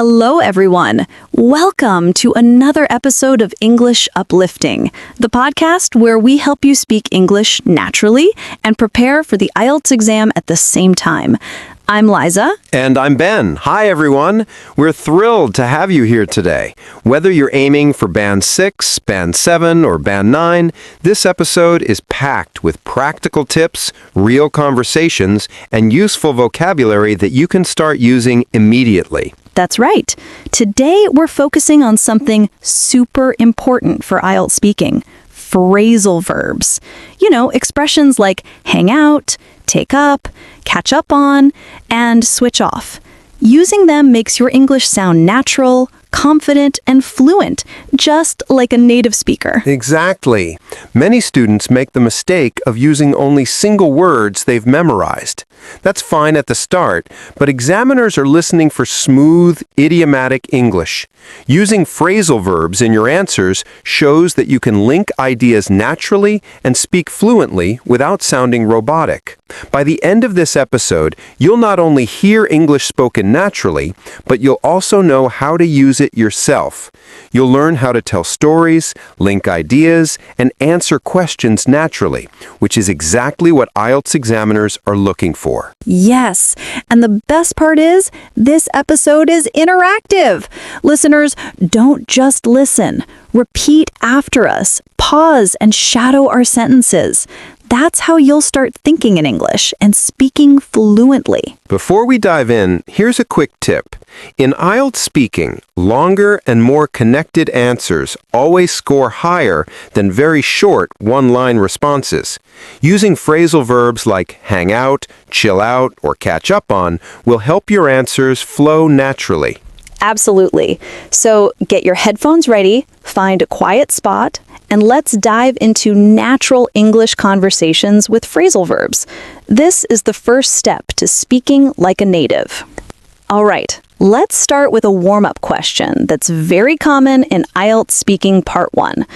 Hello, everyone. Welcome to another episode of English Uplifting, the podcast where we help you speak English naturally and prepare for the IELTS exam at the same time. I'm Liza. And I'm Ben. Hi, everyone. We're thrilled to have you here today. Whether you're aiming for Band 6, Band 7, or Band 9, this episode is packed with practical tips, real conversations, and useful vocabulary that you can start using immediately. That's right. Today, we're focusing on something super important for IELTS speaking, phrasal verbs. You know, expressions like hang out, take up, catch up on, and switch off. Using them makes your English sound natural, confident, and fluent, just like a native speaker. Exactly. Many students make the mistake of using only single words they've memorized. That's fine at the start, but examiners are listening for smooth, idiomatic English. Using phrasal verbs in your answers shows that you can link ideas naturally and speak fluently without sounding robotic. By the end of this episode, you'll not only hear English spoken naturally, but you'll also know how to use it yourself. You'll learn how to tell stories, link ideas, and answer questions naturally, which is exactly what IELTS examiners are looking for. Yes, and the best part is, this episode is interactive. Listeners, don't just listen. Repeat after us, pause, and shadow our sentences. That's how you'll start thinking in English and speaking fluently. Before we dive in, here's a quick tip. In IELTS speaking, longer and more connected answers always score higher than very short one-line responses. Using phrasal verbs like hang out, chill out, or catch up on will help your answers flow naturally. Absolutely. So get your headphones ready, find a quiet spot, and let's dive into natural English conversations with phrasal verbs. This is the first step to speaking like a native. All right, let's start with a warm-up question that's very common in IELTS Speaking Part 1.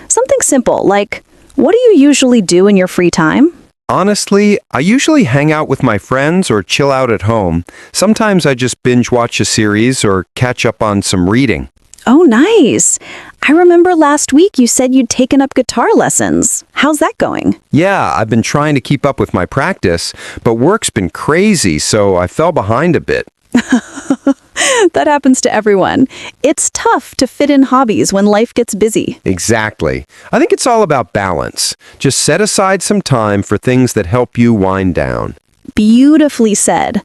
Something simple like, what do you usually do in your free time? Honestly, I usually hang out with my friends or chill out at home. Sometimes I just binge watch a series or catch up on some reading. Oh, nice. I remember last week you said you'd taken up guitar lessons. How's that going? Yeah, I've been trying to keep up with my practice, but work's been crazy, so I fell behind a bit. That happens to everyone. It's tough to fit in hobbies when life gets busy. Exactly. I think it's all about balance. Just set aside some time for things that help you wind down. Beautifully said.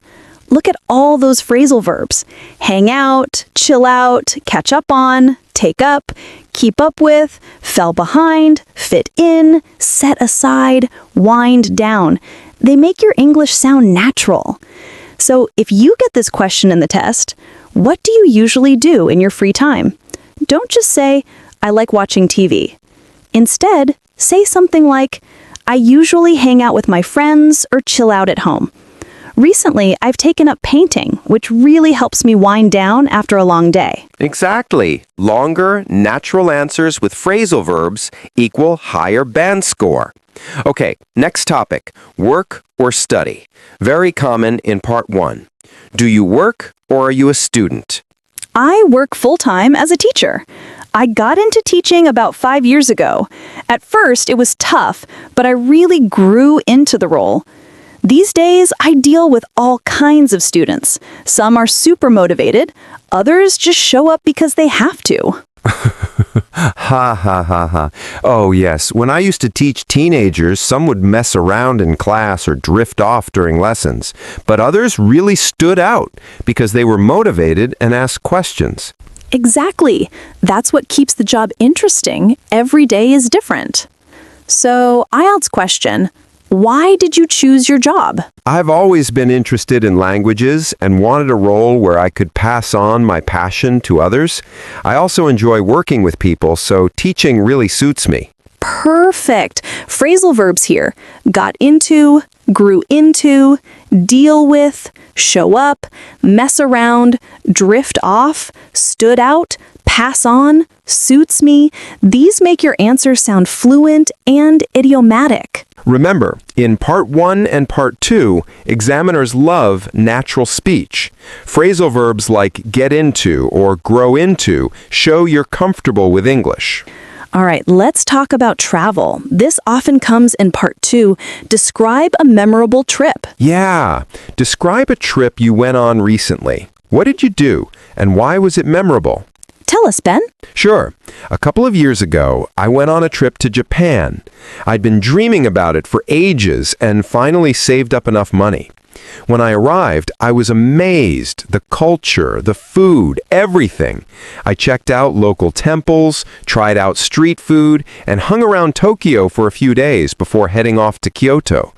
Look at all those phrasal verbs. Hang out, chill out, catch up on, take up, keep up with, fell behind, fit in, set aside, wind down. They make your English sound natural. So if you get this question in the test, what do you usually do in your free time? Don't just say, I like watching TV. Instead, say something like, I usually hang out with my friends or chill out at home. Recently, I've taken up painting, which really helps me wind down after a long day. Exactly. Longer, natural answers with phrasal verbs equal higher band score. Okay, next topic, work or study. Very common in Part 1. Do you work or are you a student? I work full-time as a teacher. I got into teaching about 5 years ago. At first, it was tough, but I really grew into the role. These days, I deal with all kinds of students. Some are super motivated, others just show up because they have to. Ha ha ha ha. Oh yes, when I used to teach teenagers, some would mess around in class or drift off during lessons, but others really stood out because they were motivated and asked questions. Exactly. That's what keeps the job interesting. Every day is different. So, IELTS question. Why did you choose your job? I've always been interested in languages and wanted a role where I could pass on my passion to others. I also enjoy working with people, so teaching really suits me. Perfect. Phrasal verbs here. Got into, grew into, deal with, show up, mess around, drift off, stood out, pass on, suits me. These make your answers sound fluent and idiomatic. Remember, in Part 1 and Part 2, examiners love natural speech. Phrasal verbs like get into or grow into show you're comfortable with English. All right, let's talk about travel. This often comes in Part 2. Describe a memorable trip. Yeah, describe a trip you went on recently. What did you do, and why was it memorable? Tell us, Ben. Sure. A couple of years ago, I went on a trip to Japan. I'd been dreaming about it for ages and finally saved up enough money. When I arrived, I was amazed. The culture, the food, everything. I checked out local temples, tried out street food, and hung around Tokyo for a few days before heading off to Kyoto.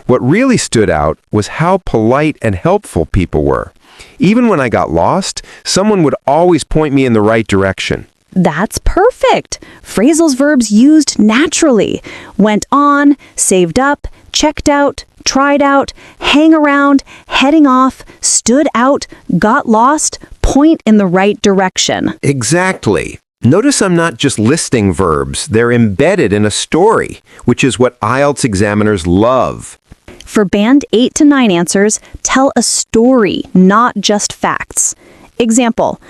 What really stood out was how polite and helpful people were. Even when I got lost, someone would always point me in the right direction. That's perfect. Phrasal verbs used naturally. Went on, saved up, checked out, tried out, hang around, heading off, stood out, got lost, point in the right direction. Exactly. Notice I'm not just listing verbs, they're embedded in a story, which is what IELTS examiners love. For Band 8 to 9 answers, tell a story, not just facts. Example,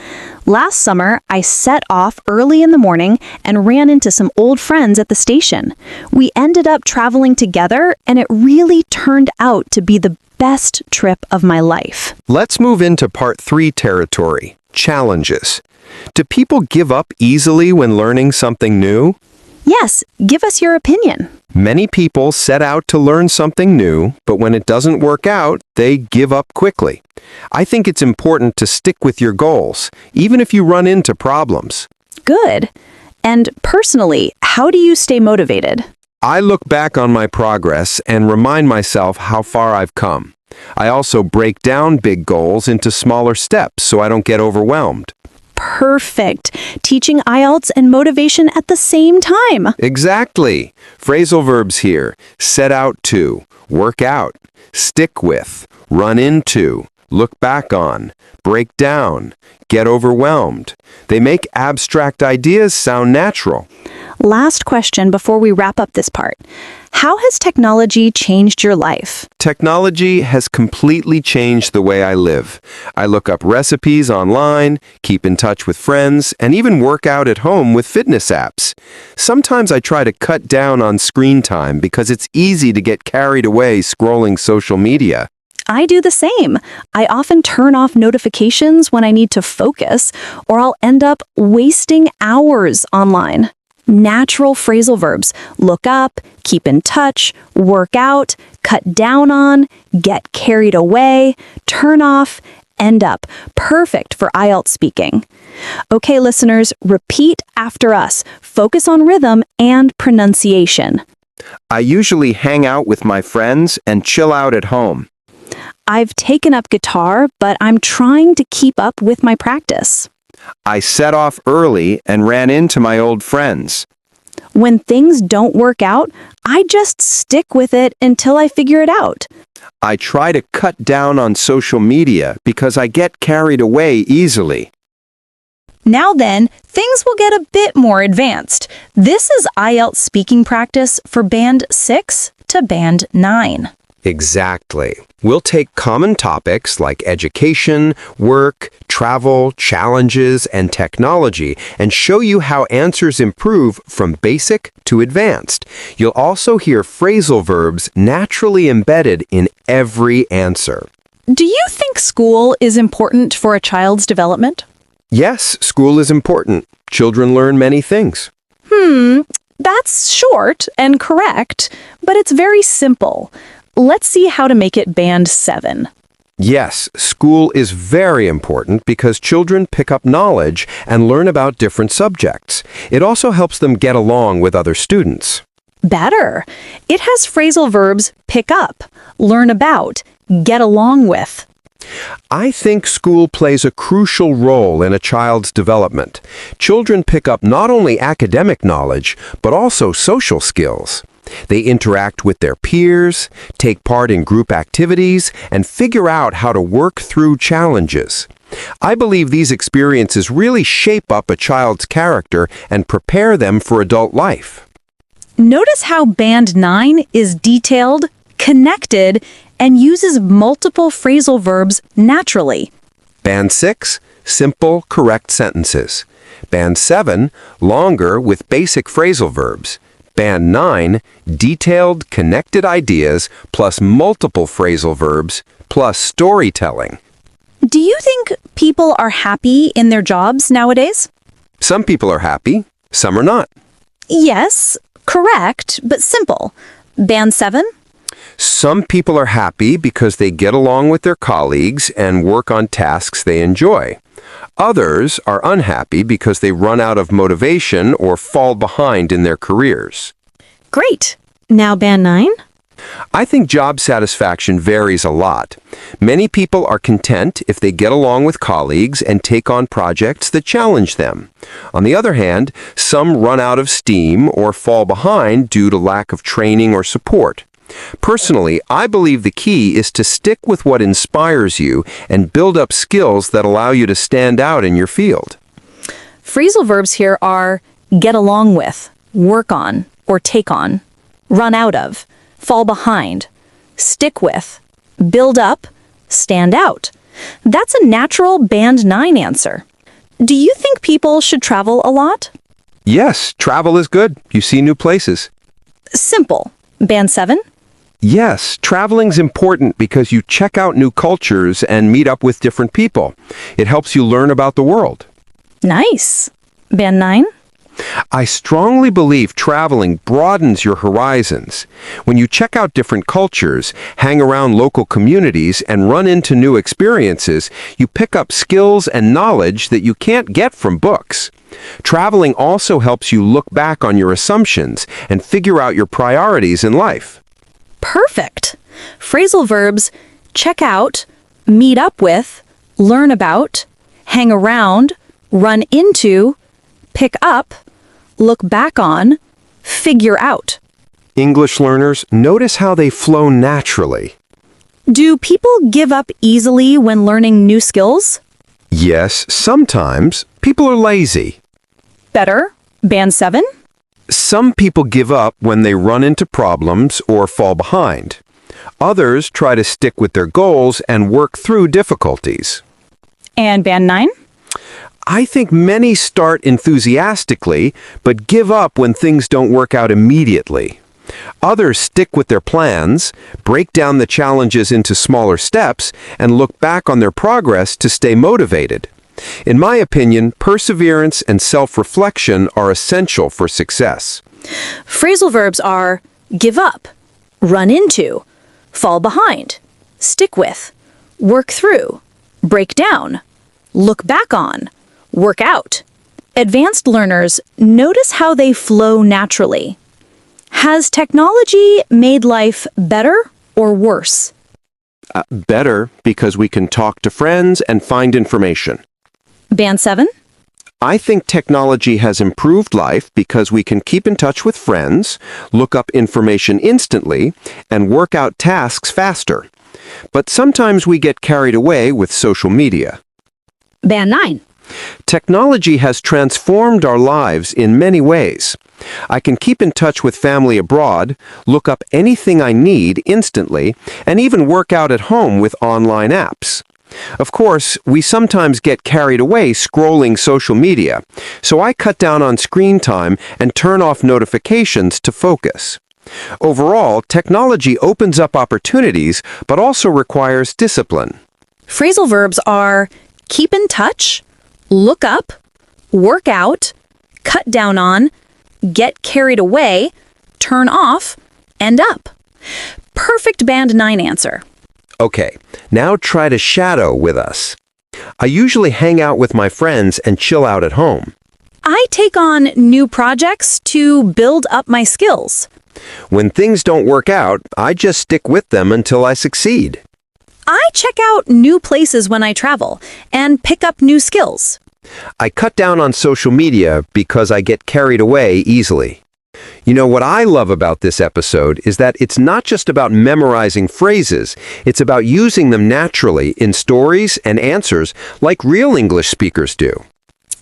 last summer, I set off early in the morning and ran into some old friends at the station. We ended up traveling together, and it really turned out to be the best trip of my life. Let's move into Part 3 territory, challenges. Do people give up easily when learning something new? Yes, give us your opinion. Many people set out to learn something new, but when it doesn't work out, they give up quickly. I think it's important to stick with your goals, even if you run into problems. Good. And personally, how do you stay motivated? I look back on my progress and remind myself how far I've come. I also break down big goals into smaller steps so I don't get overwhelmed. Perfect. Teaching IELTS and motivation at the same time. Exactly. Phrasal verbs here. Set out to, work out, stick with, run into, look back on, break down, get overwhelmed. They make abstract ideas sound natural. Last question before we wrap up this part. How has technology changed your life? Technology has completely changed the way I live. I look up recipes online, keep in touch with friends, and even work out at home with fitness apps. Sometimes I try to cut down on screen time because it's easy to get carried away scrolling social media. I do the same. I often turn off notifications when I need to focus, or I'll end up wasting hours online. Natural phrasal verbs: look up, keep in touch, work out, cut down on, get carried away, turn off, end up. Perfect for IELTS speaking. Okay, listeners, repeat after us. Focus on rhythm and pronunciation. I usually hang out with my friends and chill out at home. I've taken up guitar, but I'm trying to keep up with my practice. I set off early and ran into my old friends. When things don't work out, I just stick with it until I figure it out. I try to cut down on social media because I get carried away easily. Now then, things will get a bit more advanced. This is IELTS speaking practice for Band 6 to Band 9. Exactly. We'll take common topics like education, work, travel, challenges, and technology and show you how answers improve from basic to advanced. You'll also hear phrasal verbs naturally embedded in every answer. Do you think school is important for a child's development? Yes, school is important. Children learn many things. That's short and correct, but it's very simple. Let's see how to make it Band 7. Yes, school is very important because children pick up knowledge and learn about different subjects. It also helps them get along with other students. Better. It has phrasal verbs pick up, learn about, get along with. I think school plays a crucial role in a child's development. Children pick up not only academic knowledge, but also social skills. They interact with their peers, take part in group activities, and figure out how to work through challenges. I believe these experiences really shape up a child's character and prepare them for adult life. Notice how Band 9 is detailed, connected, and uses multiple phrasal verbs naturally. Band 6, simple, correct sentences. Band 7, longer with basic phrasal verbs. Band 9, detailed, connected ideas plus multiple phrasal verbs plus storytelling. Do you think people are happy in their jobs nowadays? Some people are happy, some are not. Yes, correct, but simple. Band 7? Some people are happy because they get along with their colleagues and work on tasks they enjoy. Others are unhappy because they run out of motivation or fall behind in their careers. Great. Now Band 9? I think job satisfaction varies a lot. Many people are content if they get along with colleagues and take on projects that challenge them. On the other hand, some run out of steam or fall behind due to lack of training or support. Personally, I believe the key is to stick with what inspires you and build up skills that allow you to stand out in your field. Phrasal verbs here are get along with, work on, or take on, run out of, fall behind, stick with, build up, stand out. That's a natural Band 9 answer. Do you think people should travel a lot? Yes, travel is good. You see new places. Simple. Band 7? Yes, traveling's important because you check out new cultures and meet up with different people. It helps you learn about the world. Nice. Band 9? I strongly believe traveling broadens your horizons. When you check out different cultures, hang around local communities, and run into new experiences, you pick up skills and knowledge that you can't get from books. Traveling also helps you look back on your assumptions and figure out your priorities in life. Perfect. Phrasal verbs check out, meet up with, learn about, hang around, run into, pick up, look back on, figure out. English learners, notice how they flow naturally. Do people give up easily when learning new skills? Yes, sometimes people are lazy. Better. Band 7? Some people give up when they run into problems or fall behind. Others try to stick with their goals and work through difficulties. And Band 9? I think many start enthusiastically, but give up when things don't work out immediately. Others stick with their plans, break down the challenges into smaller steps, and look back on their progress to stay motivated. In my opinion, perseverance and self-reflection are essential for success. Phrasal verbs are give up, run into, fall behind, stick with, work through, break down, look back on, work out. Advanced learners, notice how they flow naturally. Has technology made life better or worse? Better because we can talk to friends and find information. Band 7? I think technology has improved life because we can keep in touch with friends, look up information instantly, and work out tasks faster. But sometimes we get carried away with social media. Band 9? Technology has transformed our lives in many ways. I can keep in touch with family abroad, look up anything I need instantly, and even work out at home with online apps. Of course, we sometimes get carried away scrolling social media, so I cut down on screen time and turn off notifications to focus. Overall, technology opens up opportunities, but also requires discipline. Phrasal verbs are keep in touch, look up, work out, cut down on, get carried away, turn off, and up. Perfect Band 9 answer. Okay, now try to shadow with us. I usually hang out with my friends and chill out at home. I take on new projects to build up my skills. When things don't work out, I just stick with them until I succeed. I check out new places when I travel and pick up new skills. I cut down on social media because I get carried away easily. You know, what I love about this episode is that it's not just about memorizing phrases, it's about using them naturally in stories and answers like real English speakers do.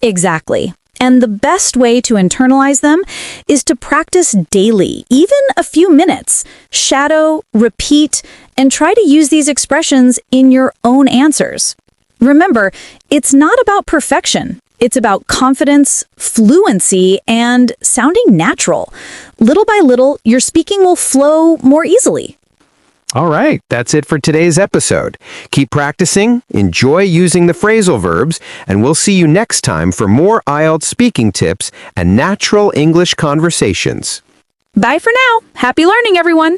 Exactly. And the best way to internalize them is to practice daily, even a few minutes. Shadow, repeat, and try to use these expressions in your own answers. Remember, it's not about perfection. It's about confidence, fluency, and sounding natural. Little by little, your speaking will flow more easily. All right, that's it for today's episode. Keep practicing, enjoy using the phrasal verbs, and we'll see you next time for more IELTS speaking tips and natural English conversations. Bye for now. Happy learning, everyone.